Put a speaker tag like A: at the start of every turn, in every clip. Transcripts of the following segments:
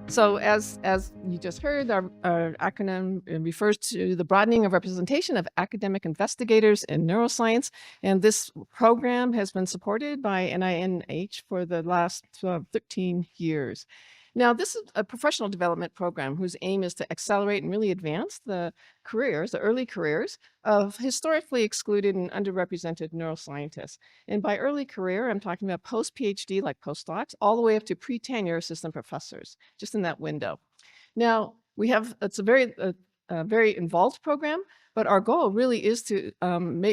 A: So as you just heard, our acronym refers to the broadening of representation of academic investigators in neuroscience. And this program has been supported by NINH for the last 13 years. Now, this is a professional development program whose aim is to accelerate and really advance the careers, the early careers of historically excluded and underrepresented neuroscientists. And by early career, I'm talking about post-PhD, like postdocs, all the way up to pre-tenure assistant professors, just in that window. Now, it's a very involved program, but our goal really is to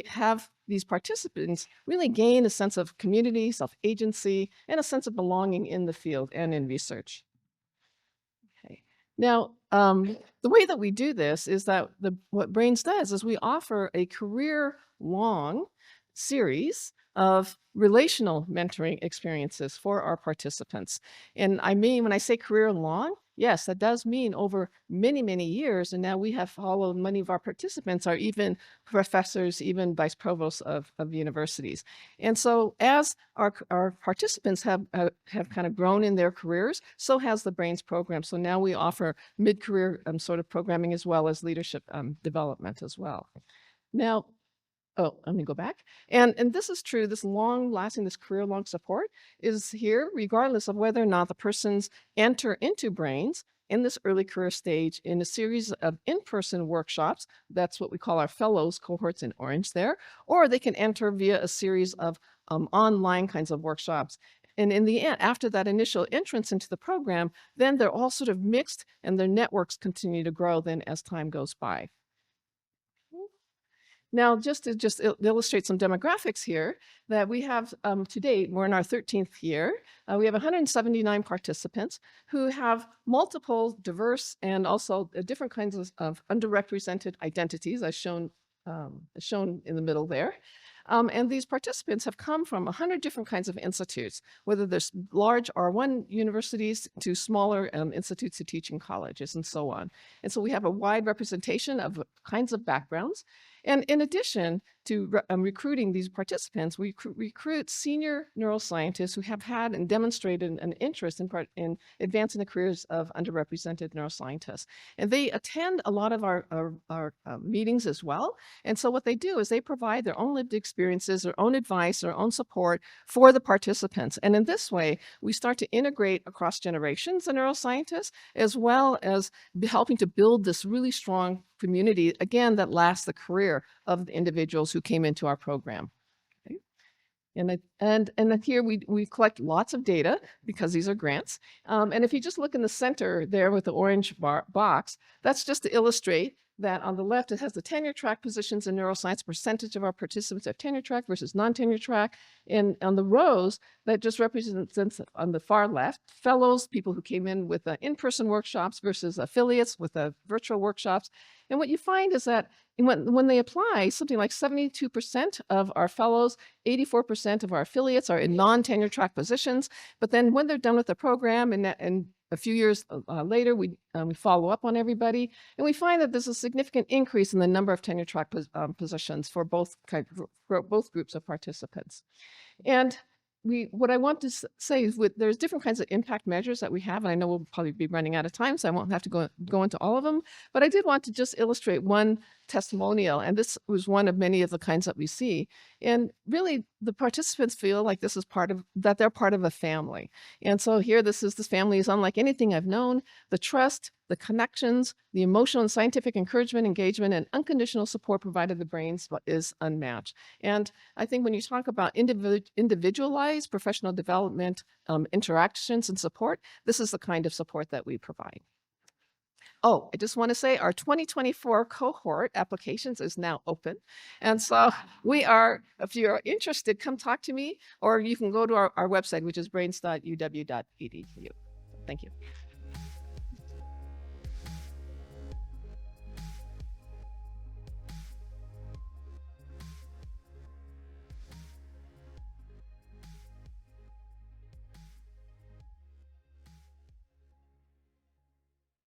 A: have these participants really gain a sense of community, self-agency, and a sense of belonging in the field and in research. Okay. Now, the way that we do this is that what Brains does is we offer a career-long series of relational mentoring experiences for our participants. And I mean, when I say career long, yes, that does mean over many, many years. And now we have followed many of our participants are even professors, even vice provosts of universities. And so as our participants have kind of grown in their careers, so has the Brains program. So now we offer mid-career sort of programming as well as leadership development as well. Now, oh, let me go back. And this is true, this long-lasting, this career-long support is here regardless of whether or not the persons enter into Brains in this early career stage in a series of in-person workshops. That's what we call our fellows cohorts in orange there, or they can enter via a series of online kinds of workshops. And in the end, after that initial entrance into the program, then they're all sort of mixed and their networks continue to grow then as time goes by. Now, just to illustrate some demographics here, that we have to date, we're in our 13th year, we have 179 participants who have multiple diverse and also different kinds of underrepresented identities, as shown in the middle there. And these participants have come from 100 different kinds of institutes, whether there's large R1 universities to smaller institutes of teaching colleges and so on. And so we have a wide representation of kinds of backgrounds. And in addition to recruiting these participants, we recruit senior neuroscientists who have had and demonstrated an interest in advancing the careers of underrepresented neuroscientists. And they attend a lot of our meetings as well. And so what they do is they provide their own lived experiences, their own advice, their own support for the participants. And in this way, we start to integrate across generations the neuroscientists, as well as helping to build this really strong community, again, that lasts the career of the individuals who came into our program. Okay. And here we collect lots of data because these are grants. And if you just look in the center there with the orange box, that's just to illustrate that on the left, it has the tenure track positions in neuroscience, percentage of our participants have tenure track versus non-tenure track. And on the rows, that just represents on the far left, fellows, people who came in with in-person workshops versus affiliates with virtual workshops. And what you find is that when they apply, something like 72% of our fellows, 84% of our affiliates are in non-tenure track positions. But then when they're done with the program and a few years later, we follow up on everybody, and we find that there's a significant increase in the number of tenure track positions for both groups of participants. And what I want to say is there's different kinds of impact measures that we have, and I know we'll probably be running out of time, so I won't have to go into all of them, but I did want to just illustrate one testimonial, and this was one of many of the kinds that we see. And really, the participants feel like that they're part of a family. And so here, this family is unlike anything I've known. The trust, the connections, the emotional and scientific encouragement, engagement, and unconditional support provided the Brains is unmatched. And I think when you talk about individualized professional development, interactions and support, this is the kind of support that we provide. Oh, I just want to say our 2024 cohort applications is now open. And so if you're interested, come talk to me, or you can go to our website, which is brains.uw.edu. Thank you.